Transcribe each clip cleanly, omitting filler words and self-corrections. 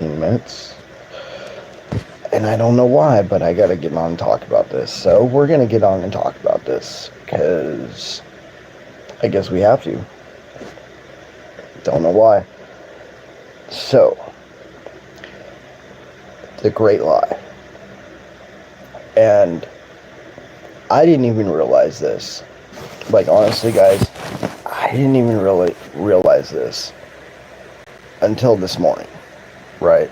minutes. And I don't know why, but I gotta get on and talk about this. So we're gonna get on and talk about this because I guess we have to. Don't know why. So, the great lie. And I didn't even realize this. Like, honestly, guys, I didn't even really realize this until this morning, right?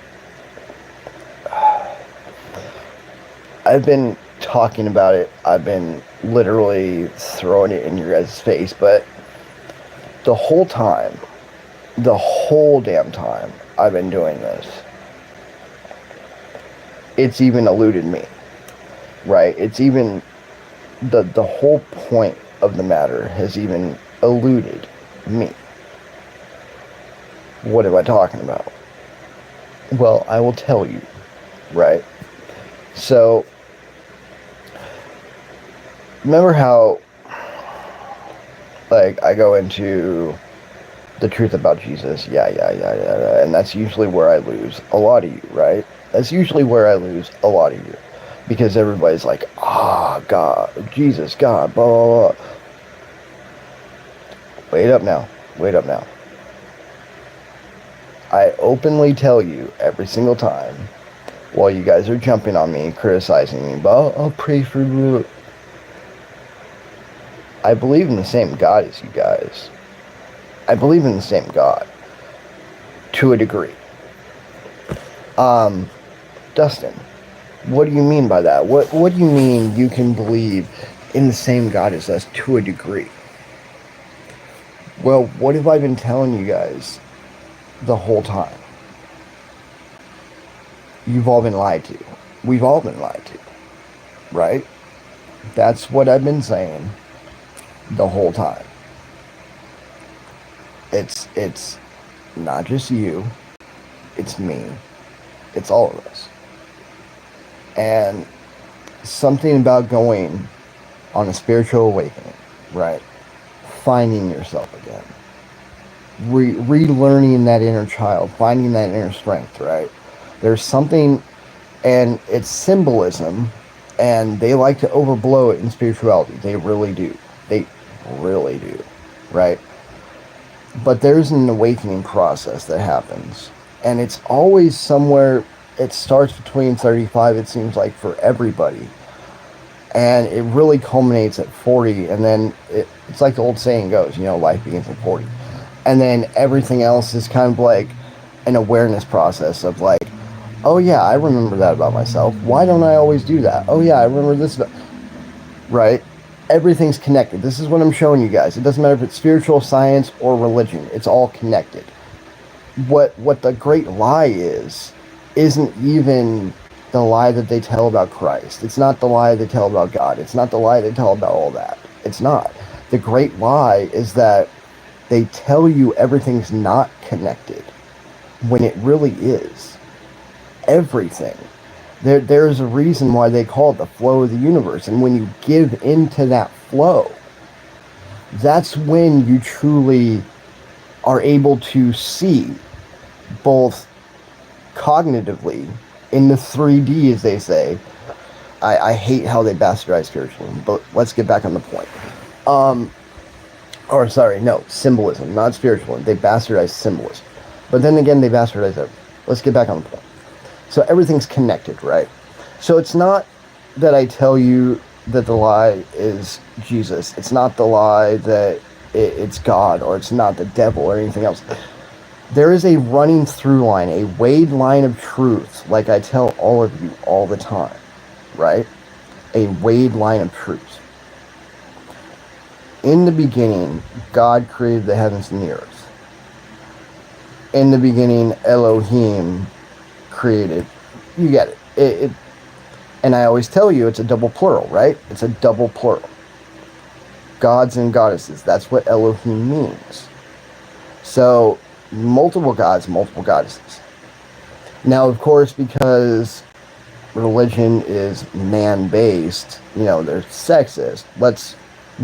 I've been talking about it. I've been literally throwing it in your guys' face, but the whole time, the whole damn time I've been doing this, it's even eluded me, right? It's even, the whole point of the matter has even eluded me. What am I talking about? Well, I will tell you, right? So, remember how, like, I go into the truth about Jesus, yeah, and that's usually where I lose a lot of you, right? That's usually where I lose a lot of you. Because everybody's like, God, Jesus, God, blah, blah, blah. Wait up now. I openly tell you every single time, while you guys are jumping on me, criticizing me, but I'll pray for you. I believe in the same God as you guys. I believe in the same God. To a degree. Dustin, what do you mean by that? What do you mean you can believe in the same God as us to a degree? Well, what have I been telling you guys the whole time? You've all been lied to. We've all been lied to. Right? That's what I've been saying the whole time. It's not just you. It's me. It's all of us. And something about going on a spiritual awakening, right? Finding yourself again. Relearning that inner child, finding that inner strength, right? There's something, and it's symbolism, and they like to overblow it in spirituality. They really do. They really do, right? But there's an awakening process that happens, and it's always somewhere. It starts between 35, it seems like, for everybody, and it really culminates at 40, and then it's like the old saying goes, life begins at 40, and then everything else is kind of like an awareness process of like, oh yeah, I remember that about myself. Why don't I always do that? Oh yeah, I remember this about... Right? Everything's connected. This is what I'm showing you guys. It doesn't matter if it's spiritual, science, or religion. It's all connected. What the great lie isn't even the lie that they tell about Christ. It's not the lie they tell about God. It's not the lie they tell about all that. It's not. The great lie is that they tell you everything's not connected when it really is. Everything. There's a reason why they call it the flow of the universe. And when you give into that flow, that's when you truly are able to see both cognitively in the 3D, as they say. I hate how they bastardize spiritualism, but let's get back on the point. Symbolism, not spiritualism. They bastardize symbolism. But then again, they bastardize everything. Let's get back on the point. So everything's connected, right? So it's not that I tell you that the lie is Jesus. It's not the lie that it's God, or it's not the devil or anything else. There is a running through line, a weighed line of truth, like I tell all of you all the time, right? A weighed line of truth. In the beginning, God created the heavens and the earth. In the beginning, Elohim created. You get it. And I always tell you it's a double plural, right? It's a double plural. Gods and goddesses. That's what Elohim means. So, multiple gods, multiple goddesses. Now, of course, because religion is man-based, they're sexist. Let's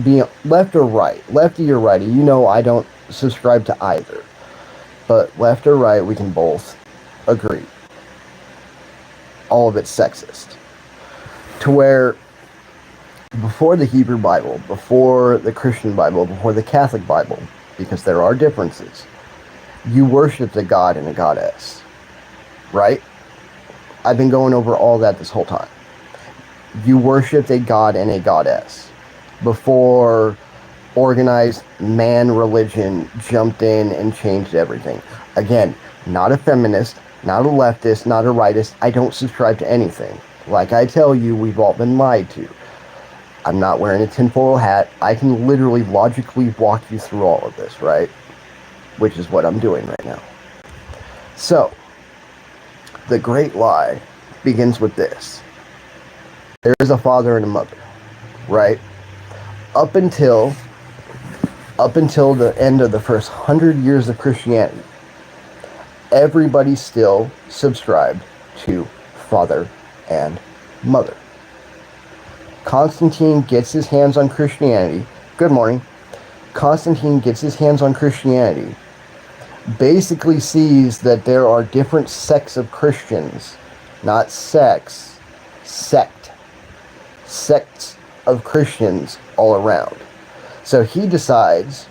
be left or right. Lefty or righty. I don't subscribe to either. But left or right, we can both agree. All of it's sexist. To where before the Hebrew Bible, before the Christian Bible, before the Catholic Bible, because there are differences, you worshiped a god and a goddess, right? I've been going over all that this whole time. You worshipped a god and a goddess before organized man religion jumped in and changed everything. Again, not a feminist, not a leftist, not a rightist. I don't subscribe to anything. Like I tell you, we've all been lied to. I'm not wearing a tinfoil hat. I can literally logically walk you through all of this, right? Which is what I'm doing right now. So, the great lie begins with this. There is a father and a mother, right? Up until the end of the first 100 years of Christianity, everybody still subscribed to father and mother. Constantine gets his hands on Christianity. Good morning. Constantine gets his hands on Christianity, basically sees that there are different sects of Christians, not sects, sects of Christians all around. So he decides,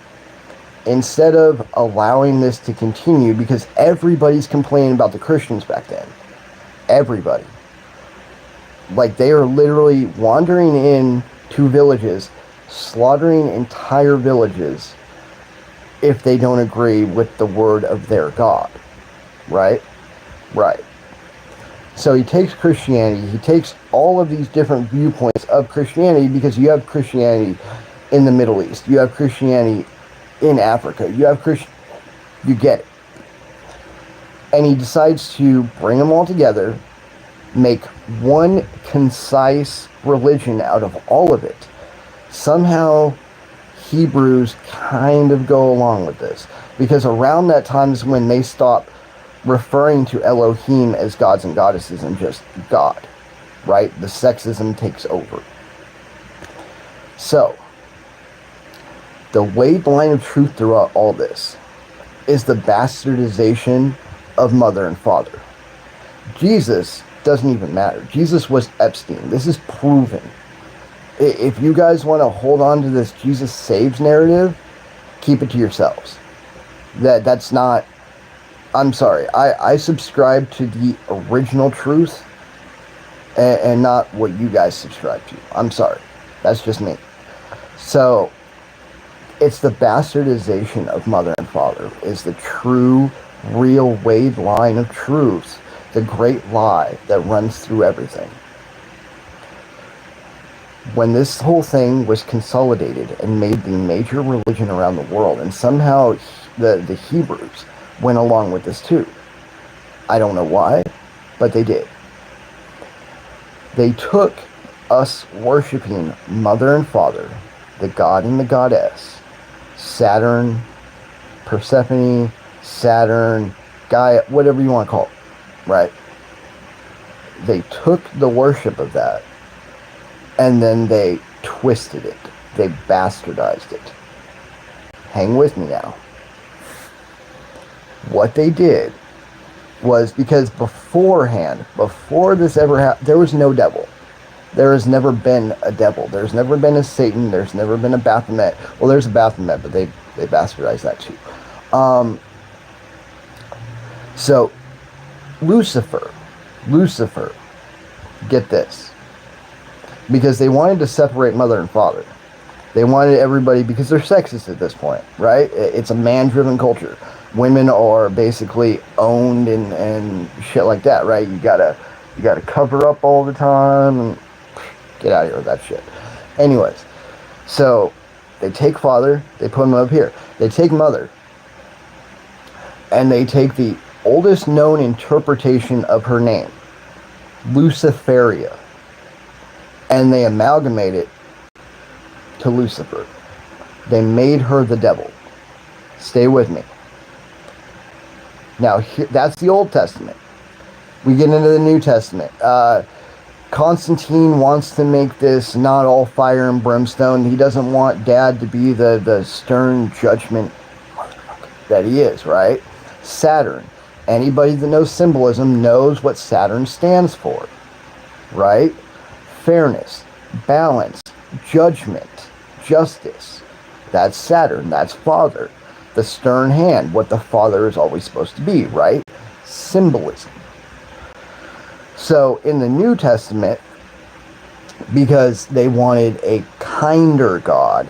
instead of allowing this to continue, because everybody's complaining about the Christians back then, everybody, like they are literally wandering in to villages, slaughtering entire villages if they don't agree with the word of their God, right? Right. So he takes Christianity, he takes all of these different viewpoints of Christianity, because you have Christianity in the Middle East, you have Christianity in Africa, you have you get it. And he decides to bring them all together, make one concise religion out of all of it. Somehow Hebrews kind of go along with this, because around that time is when they stop referring to Elohim as gods and goddesses and just God, right? The sexism takes over. So, the weighed line of truth throughout all this is the bastardization of mother and father. Jesus doesn't even matter. Jesus was Epstein. This is proven. If you guys want to hold on to this Jesus saves narrative, keep it to yourselves. That's not... I'm sorry. I subscribe to the original truth and not what you guys subscribe to. I'm sorry. That's just me. So, it's the bastardization of mother and father is the true, real weighed line of truth. The great lie that runs through everything. When this whole thing was consolidated and made the major religion around the world, and somehow the Hebrews went along with this too. I don't know why, but they did. They took us worshiping mother and father, the god and the goddess, Saturn, Persephone, Saturn, Gaia, whatever you want to call it, right? They took the worship of that and then they twisted it. They bastardized it. Hang with me now. What they did was, because beforehand, before this ever happened, there was no devil. There has never been a devil. There's never been a Satan. There's never been a Baphomet. Well, there's a Baphomet, but they bastardized that too. So, Lucifer, get this. Because they wanted to separate mother and father. They wanted everybody, because they're sexist at this point, right? It's a man-driven culture. Women are basically owned and shit like that, right? You gotta cover up all the time and get out of here with that shit. Anyways, so they take father, they put him up here. They take mother, and they take the oldest known interpretation of her name, Luciferia, and they amalgamate it to Lucifer. They made her the devil. Stay with me. Now, that's the Old Testament. We get into the New Testament. Constantine wants to make this not all fire and brimstone. He doesn't want Dad to be the stern judgment that he is, right? Saturn. Anybody that knows symbolism knows what Saturn stands for, right? Fairness, balance, judgment, justice. That's Saturn. That's Father. The stern hand, what the father is always supposed to be, right? Symbolism. So in the New Testament, because they wanted a kinder God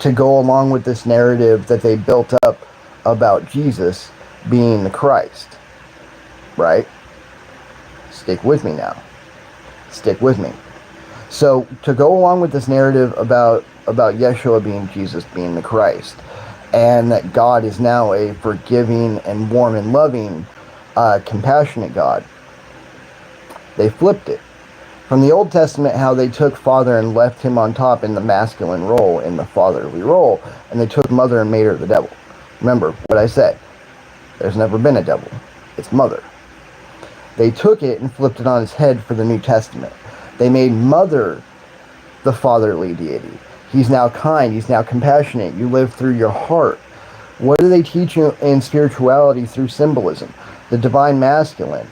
to go along with this narrative that they built up about Jesus being the Christ, right? Stick with me now. Stick with me. So to go along with this narrative about Yeshua being Jesus, being the Christ, and that God is now a forgiving and warm and loving, compassionate God, they flipped it. From the Old Testament, how they took father and left him on top in the masculine role, in the fatherly role, and they took mother and made her the devil. Remember what I said. There's never been a devil. It's mother. They took it and flipped it on its head for the New Testament. They made mother the fatherly deity. He's now kind. He's now compassionate. You live through your heart. What do they teach you in spirituality through symbolism? The divine masculine,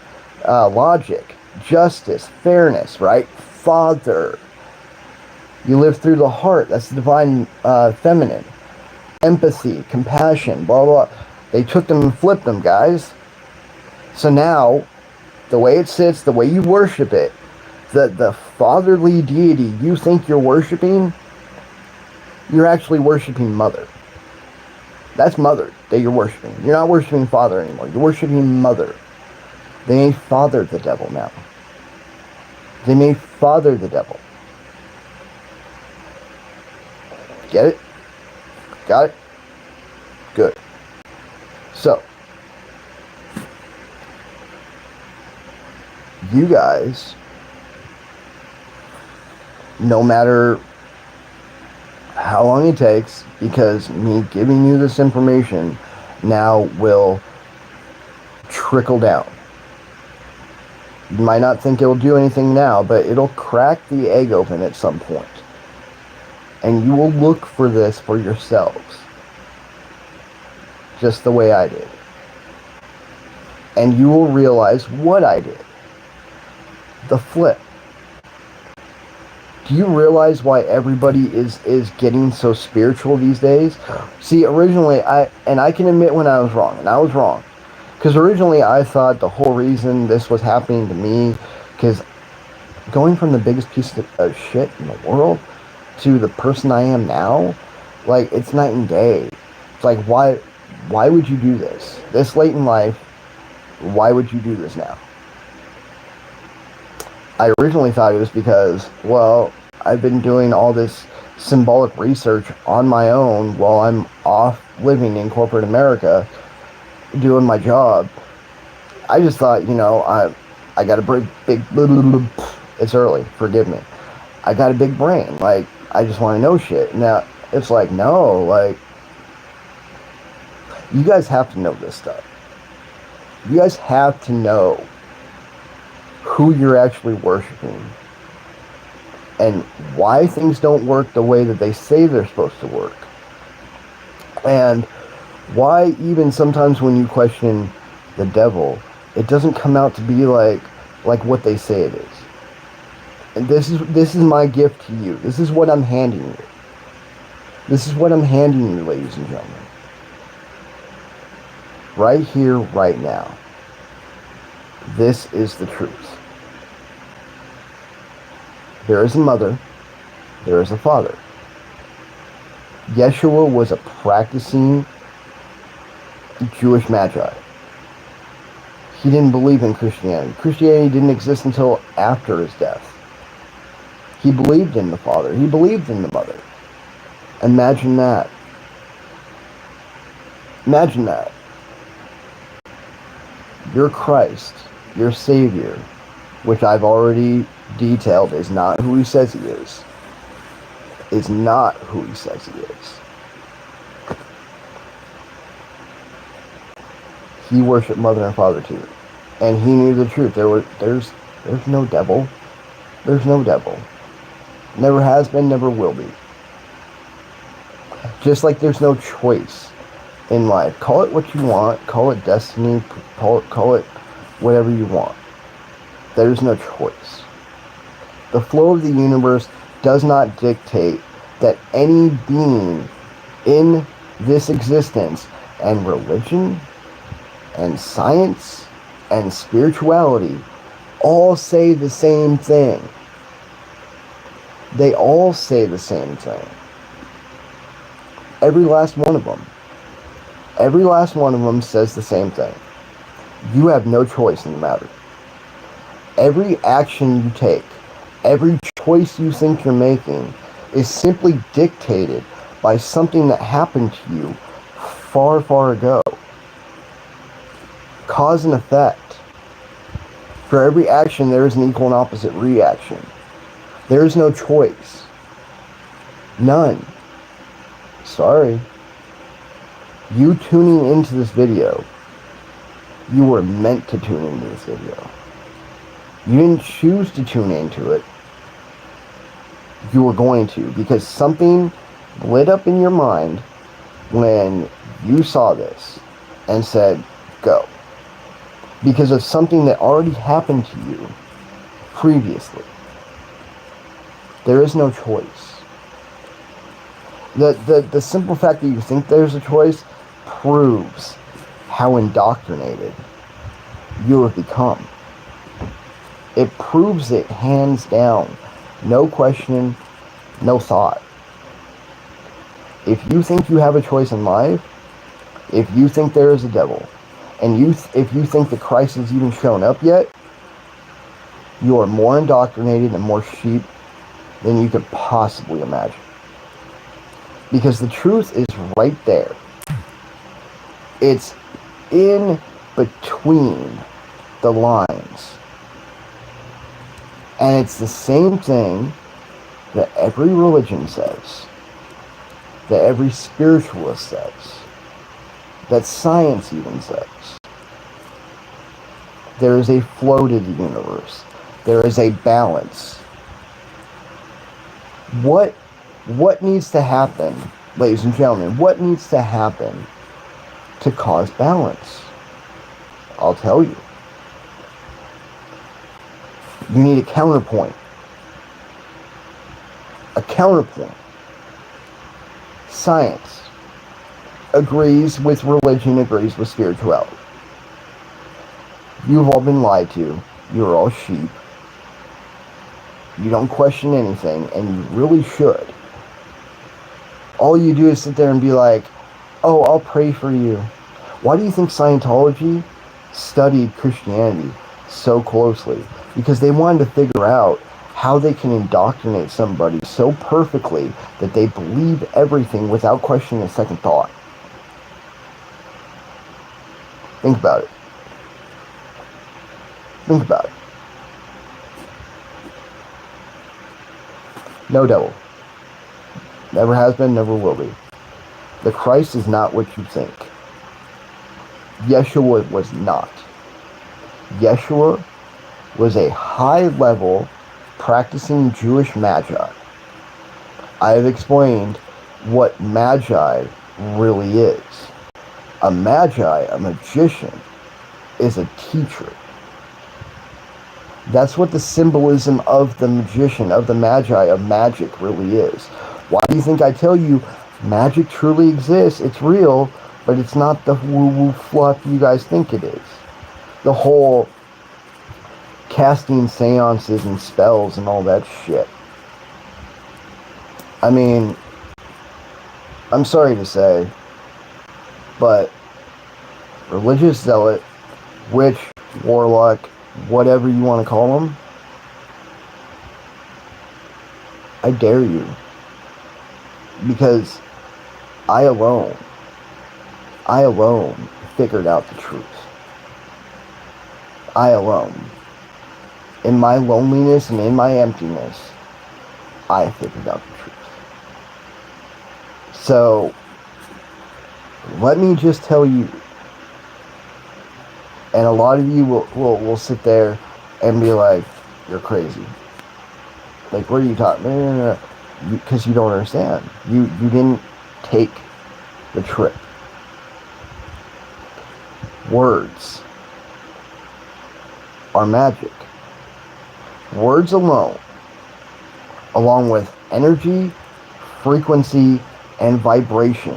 logic, justice, fairness, right? Father. You live through the heart. That's the divine feminine. Empathy, compassion, blah, blah, blah. They took them and flipped them, guys. So now, the way it sits, the way you worship it, the fatherly deity you think you're worshiping, you're actually worshiping mother. That's mother that you're worshiping. You're not worshiping father anymore. You're worshiping mother. They made father the devil now. They made father the devil. Get it? Got it? Good. So, you guys, no matter how long it takes, because me giving you this information now will trickle down. You might not think it'll do anything now, but it'll crack the egg open at some point. And you will look for this for yourselves. Just the way I did. And you will realize what I did. The flip. Do you realize why everybody is getting so spiritual these days? See, originally, I can admit when I was wrong, and I was wrong. Because originally I thought the whole reason this was happening to me, because going from the biggest piece of shit in the world to the person I am now, like, it's night and day. It's like, why would you do this? This late in life, why would you do this now? I originally thought it was because, well, I've been doing all this symbolic research on my own while I'm off living in corporate America, doing my job. I just thought, I got a big, it's early, forgive me. I got a big brain, like, I just want to know shit. Now, it's like, no, like, you guys have to know this stuff. You guys have to know who you're actually worshiping and why things don't work the way that they say they're supposed to work, and why even sometimes when you question the devil, it doesn't come out to be like what they say it is. And this is my gift to you. This is what I'm handing you. This is what I'm handing you, ladies and gentlemen. Right here, right now. This is the truth. There is a mother. There is a father. Yeshua was a practicing Jewish magi. He didn't believe in Christianity. Christianity didn't exist until after his death. He believed in the Father. He believed in the Mother. Imagine that. Imagine that. Your Christ, your Savior, which I've already detailed is not who he says he is not who he says he is. He worshipped Mother and Father too. And he knew the truth. There's no devil. There's no devil. Never has been, never will be. Just like there's no choice in life. Call it what you want. Call it destiny. Call it whatever you want. There's no choice. The flow of the universe does not dictate that any being in this existence, and religion and science and spirituality all say the same thing. They all say the same thing. Every last one of them. Every last one of them says the same thing. You have no choice in the matter. Every action you take, every choice you think you're making is simply dictated by something that happened to you far, far ago. Cause and effect. For every action, there is an equal and opposite reaction. There is no choice. None. Sorry. You tuning into this video, you were meant to tune into this video. You didn't choose to tune into it. You were going to, because something lit up in your mind when you saw this and said, go. Because of something that already happened to you previously. There is no choice. The simple fact that you think there's a choice proves how indoctrinated you have become. It proves it hands down. No question, no thought. If you think you have a choice in life, if you think there is a devil, and if you think that Christ has even shown up yet, you are more indoctrinated and more sheep than you could possibly imagine. Because the truth is right there. It's in between the lines. And it's the same thing that every religion says, that every spiritualist says, that science even says. There is a flow to the universe. There is a balance. What needs to happen, ladies and gentlemen, what needs to happen to cause balance? I'll tell you. You need a counterpoint. A counterpoint. Science agrees with religion, agrees with spirituality. You've all been lied to. You're all sheep. You don't question anything, and you really should. All you do is sit there and be like, oh, I'll pray for you. Why do you think Scientology studied Christianity so closely? Because they wanted to figure out how they can indoctrinate somebody so perfectly that they believe everything without questioning a second thought. Think about it. Think about it. No devil. Never has been, never will be. The Christ is not what you think. Yeshua was not. Yeshua was a high-level practicing Jewish magi. I have explained what magi really is. A magi, a magician, is a teacher. That's what the symbolism of the magician, of the magi, of magic really is. Why do you think I tell you magic truly exists? It's real, but it's not the woo-woo fluff you guys think it is. The whole casting seances and spells and all that shit. I mean, I'm sorry to say, but religious zealot, witch, warlock, whatever you want to call them, I dare you. Because I alone figured out the truth. I alone. In my loneliness and in my emptiness, I figured out the truth. So, let me just tell you, and a lot of you will sit there and be like, you're crazy. Like, what are you talking? No. Because you don't understand. You didn't take the trip. Words are magic. Words alone, along with energy, frequency, and vibration,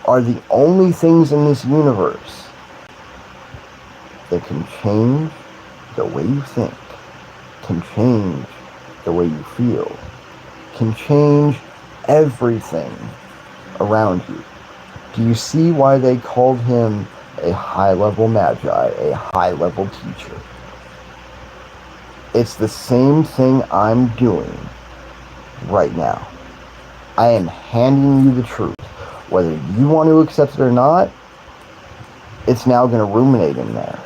are the only things in this universe that can change the way you think, can change the way you feel, can change everything around you. Do you see why they called him a high-level magi, a high-level teacher? It's the same thing I'm doing right now. I am handing you the truth. Whether you want to accept it or not, it's now going to ruminate in there.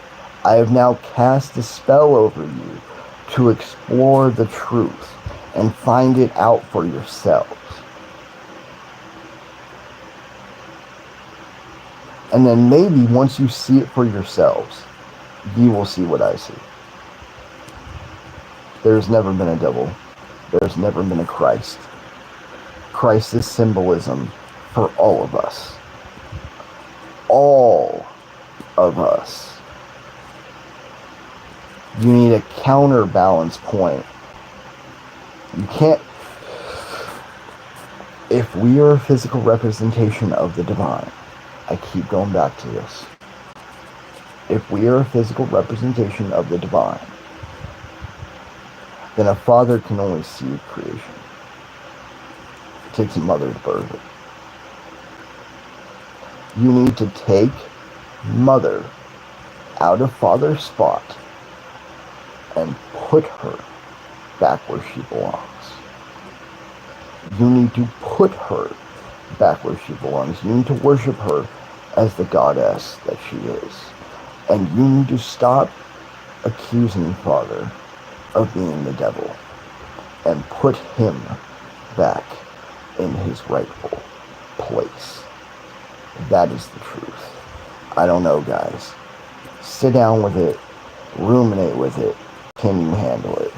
I have now cast a spell over you to explore the truth and find it out for yourselves. And then maybe once you see it for yourselves, you will see what I see. There's never been a devil. There's never been a Christ. Christ is symbolism for all of us. All of us. You need a counterbalance point. You can't... If we are a physical representation of the divine, I keep going back to this. If we are a physical representation of the divine, then a father can only see creation. It takes a mother to birth it. You need to take mother out of father's spot and put her back where she belongs. You need to put her back where she belongs. You need to worship her as the goddess that she is. And you need to stop accusing father of being the devil and put him back in his rightful place. That is the truth. I don't know, guys. Sit down with it. Ruminate with it. Can you handle it?